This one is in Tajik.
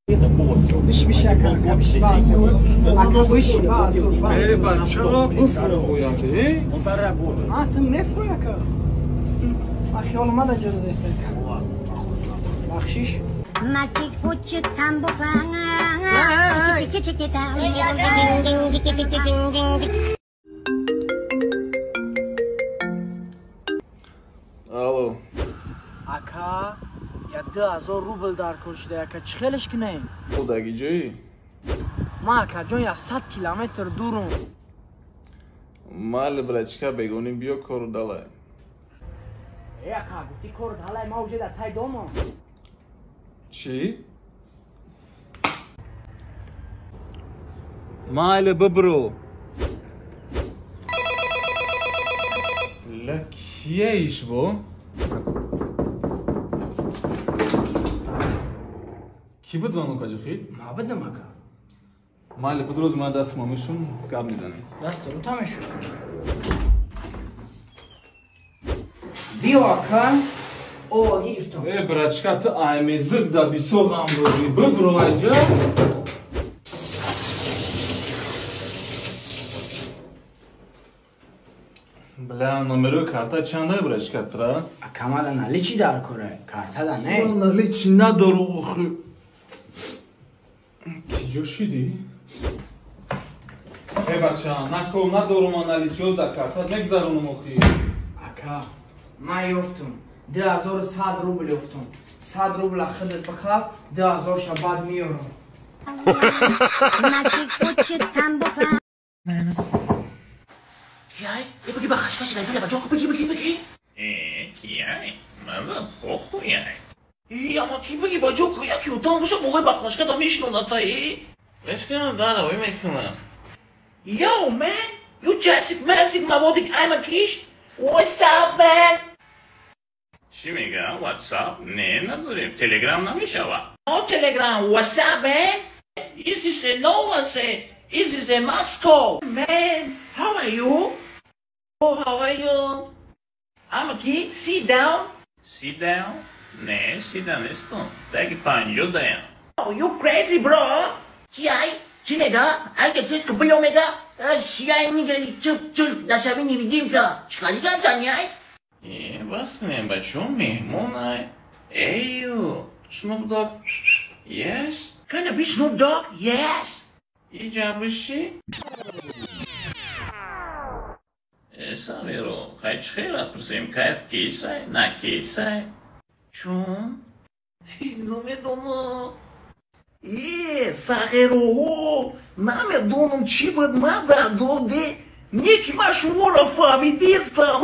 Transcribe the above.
مش بشكل مش بعض وش بعض ايه بچه ها بفرمایند ای؟ تم نفرمایند اخی حالا من اجازه دستم بخشیش Matik pucuk tambo cik cik cik Алло. ака я 2000 рубл дар кор шуда ака чӣ хелеш кинаем Худаги ҷои? ма ака ҷон я 100 километр дурум Майли братишка бегонӣ биё кору далай. ака гуфти кор далай ма уҷеда тай домам Чӣ? Майли бибиро. Ла кия иш бо? Ки буд зону каҷохид? ма будам ака Майли будроз ма даст мамишун гап мезанем. дастуру тамашу биё ака о гирифтам Э братишка ту аймезик да бисоғам дорӣ. Бибиро аҷа. Бля, номерои карта чанда братишка тра? ака мада нали чӣ дар коре картада не Нали чӣ надору охи. Киҷо шидӣ? Э бача, накол надорум нали ҷоз да карта мегзаронум охи. ака ман ёфтум 2100 рубл ёфтум 100 рубла худат бихаб 2000 ша баъд меёрам Matik pucuk tambo Яй, беги ба хашкаши найфиля баҷоку беги. Кияй, мана похуяй. Ама ки беги баҷоку яки утан боша боғои ба хашкада мешинонатай. Вестина даровӣ мекунам. Yo man, you jasik masik mаводик айма киш. What's up man? Чӣ мегӯям? WhatsApp? Не, надорем. Telegram намешавад. No telegram, what's up man? Is this a Novase? Is this a Moscow? Man, how are you? Oh, how are you? I'm okay, sit down. Sit down? Не, сида нестам. Таги 50 даям. Oh, you crazy bro? Чай, чинега? Айка теску бьёмега? Чай нига чук дашави невидимка. Чхалигам заняй? Бас кунем бачон меҳмонай. Эйю, Snoop Dogg. Yes? Can I be Snoop Dogg? Yes. Иҷабиши? Саверо, хай чӣ хела пурсем, кайф кисай, на кисай? Чун? Намедонам. Сағероҳо, намедонам чӣ буд ман дар доде. Неки ман шуморо фаҳмидистам.